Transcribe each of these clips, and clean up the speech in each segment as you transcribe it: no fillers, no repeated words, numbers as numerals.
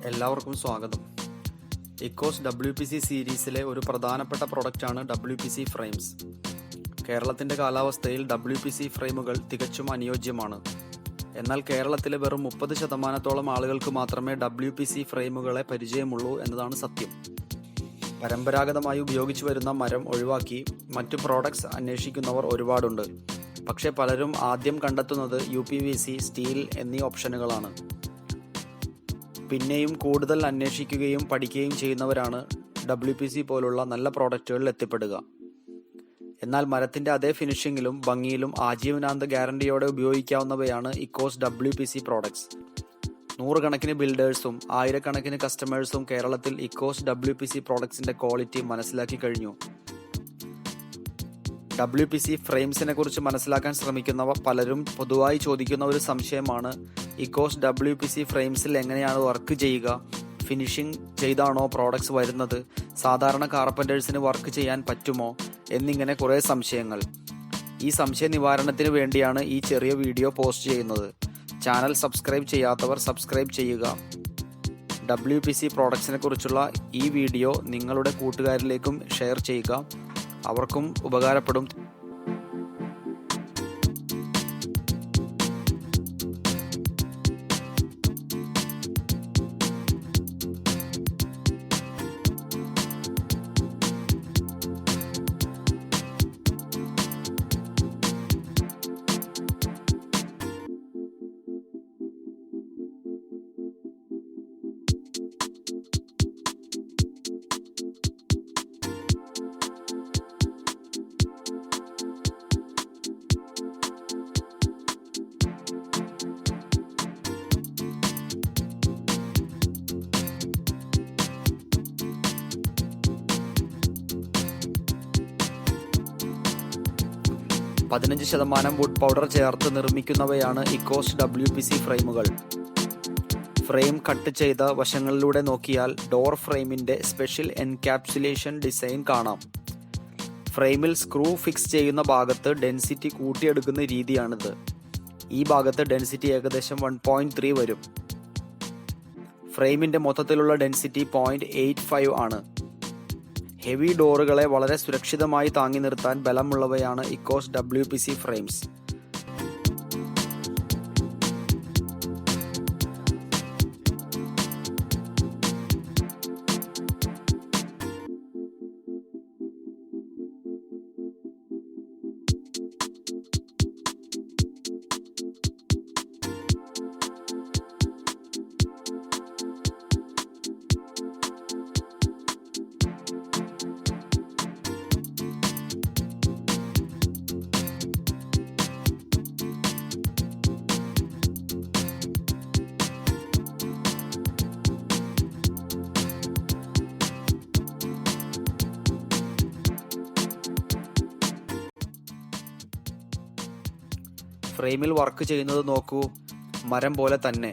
എല്ലാവർക്കും സ്വാഗതം. Echoes WPC സീരീസിലെ ഒരു പ്രധാനപ്പെട്ട പ്രൊഡക്റ്റാണ് WPC ഫ്രെയിംസ്. കേരളത്തിൻ്റെ കാലാവസ്ഥയിൽ WPC ഫ്രെയിമുകൾ തികച്ചും അനുയോജ്യമാണ്. എന്നാൽ കേരളത്തിലെ വെറും 30% ആളുകൾക്ക് മാത്രമേ WPC ഫ്രെയിമുകളെ പരിചയമുള്ളൂ എന്നതാണ് സത്യം. പരമ്പരാഗതമായി ഉപയോഗിച്ചു വരുന്ന മരം ഒഴിവാക്കി മറ്റു പ്രോഡക്ട്സ് അന്വേഷിക്കുന്നവർ ഒരുപാടുണ്ട്. പക്ഷേ പലരും ആദ്യം കണ്ടെത്തുന്നത് UPVC, സ്റ്റീൽ എന്നീ ഓപ്ഷനുകളാണ്. പിന്നെയും കൂടുതൽ അന്വേഷിക്കുകയും പഠിക്കുകയും ചെയ്യുന്നവരാണ് WPC പോലുള്ള നല്ല പ്രോഡക്റ്റുകളിൽ എത്തിപ്പെടുക. എന്നാൽ മരത്തിൻ്റെ അതേ ഫിനിഷിങ്ങിലും ഭംഗിയിലും ആജീവനാന്ത ഗ്യാരണ്ടിയോടെ ഉപയോഗിക്കാവുന്നവയാണ് ഇക്കോസ് WPC പ്രോഡക്ട്സ്. നൂറുകണക്കിന് ബിൽഡേഴ്സും ആയിരക്കണക്കിന് കസ്റ്റമേഴ്സും കേരളത്തിൽ ഇക്കോസ് WPC പ്രോഡക്ട്സിൻ്റെ ക്വാളിറ്റി മനസ്സിലാക്കി കഴിഞ്ഞു. WPC ഫ്രെയിംസിനെ കുറിച്ച് മനസ്സിലാക്കാൻ ശ്രമിക്കുന്നവ പലരും പൊതുവായി ചോദിക്കുന്ന ഒരു സംശയമാണ്, ഇക്കോസ് WPC ഫ്രെയിംസിൽ എങ്ങനെയാണ് വർക്ക് ചെയ്യുക, ഫിനിഷിംഗ് ചെയ്താണോ പ്രോഡക്ട്സ് വരുന്നത്, സാധാരണ കാർപ്പൻറ്റേഴ്സിന് വർക്ക് ചെയ്യാൻ പറ്റുമോ എന്നിങ്ങനെ കുറേ സംശയങ്ങൾ. ഈ സംശയ നിവാരണത്തിന് വേണ്ടിയാണ് ഈ ചെറിയ വീഡിയോ പോസ്റ്റ് ചെയ്യുന്നത്. ചാനൽ സബ്സ്ക്രൈബ് ചെയ്യാത്തവർ സബ്സ്ക്രൈബ് ചെയ്യുക. WPC പ്രോഡക്ട്സിനെ കുറിച്ചുള്ള ഈ വീഡിയോ നിങ്ങളുടെ കൂട്ടുകാരിലേക്കും ഷെയർ ചെയ്യുക. അവർക്കും ഉപകാരപ്പെടും. %15 വുഡ് പൗഡർ ചേർത്ത് നിർമ്മിക്കുന്നവയാണ് ഇക്കോസ് WPC ഫ്രെയിമുകൾ. ഫ്രെയിം കട്ട് ചെയ്ത വശങ്ങളിലൂടെ നോക്കിയാൽ ഡോർ ഫ്രെയിമിൻ്റെ സ്പെഷ്യൽ എൻകാപ്സുലേഷൻ ഡിസൈൻ കാണാം. ഫ്രെയിമിൽ സ്ക്രൂ ഫിക്സ് ചെയ്യുന്ന ഭാഗത്ത് ഡെൻസിറ്റി കൂട്ടിയെടുക്കുന്ന രീതിയാണിത്. ഈ ഭാഗത്ത് ഡെൻസിറ്റി ഏകദേശം 1.3 വരും. ഫ്രെയിമിൻ്റെ മൊത്തത്തിലുള്ള ഡെൻസിറ്റി 0.85 ആണ്. ഹെവി ഡോറുകളെ വളരെ സുരക്ഷിതമായി താങ്ങി നിർത്താൻ ബലമുള്ളവയാണ് ഇക്കോസ് WPC ഫ്രെയിംസ്. ഫ്രെയിമിൽ വർക്ക് ചെയ്യുന്നത് നോക്കൂ, മരം പോലെ തന്നെ.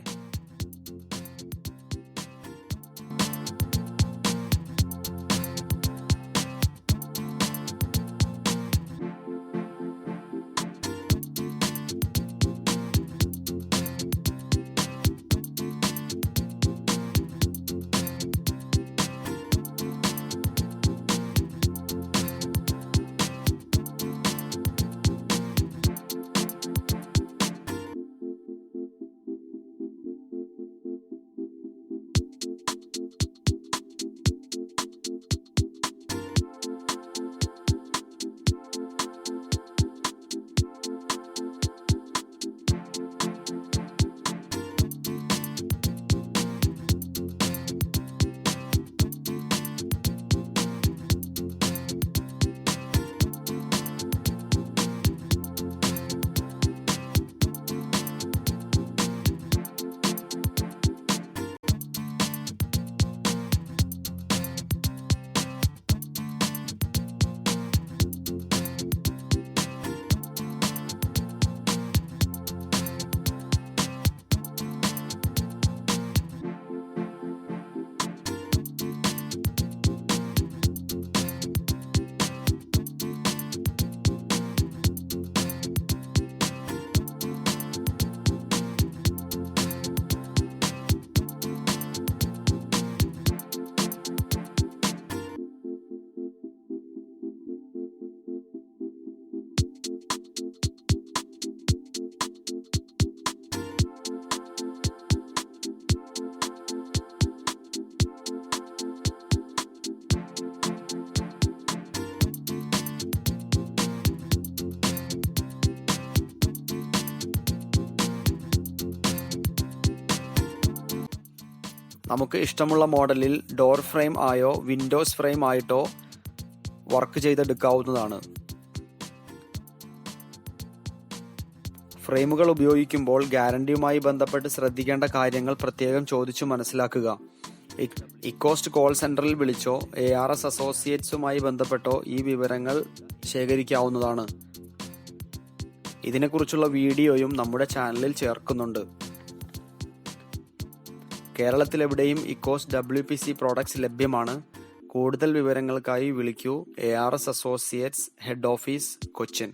നമുക്ക് ഇഷ്ടമുള്ള മോഡലിൽ ഡോർ ഫ്രെയിം ആയോ വിൻഡോസ് ഫ്രെയിം ആയിട്ടോ വർക്ക് ചെയ്തെടുക്കാവുന്നതാണ്. ഫ്രെയിമുകൾ ഉപയോഗിക്കുമ്പോൾ ഗ്യാരണ്ടിയുമായി ബന്ധപ്പെട്ട് ശ്രദ്ധിക്കേണ്ട കാര്യങ്ങൾ പ്രത്യേകം ചോദിച്ചു മനസ്സിലാക്കുക. ഇക്കോസ്റ്റ് കോൾ സെന്ററിൽ വിളിച്ചോ ARS അസോസിയേറ്റ്സുമായി ബന്ധപ്പെട്ടോ ഈ വിവരങ്ങൾ ശേഖരിക്കാവുന്നതാണ്. ഇതിനെക്കുറിച്ചുള്ള വീഡിയോയും നമ്മുടെ ചാനലിൽ ചേർക്കുന്നുണ്ട്. കേരളത്തിലെവിടെയും ഇക്കോസ്റ്റ് WPC പ്രോഡക്ട്സ് ലഭ്യമാണ്. കൂടുതൽ വിവരങ്ങൾക്കായി വിളിക്കൂ ARS associates, head office, Cochin.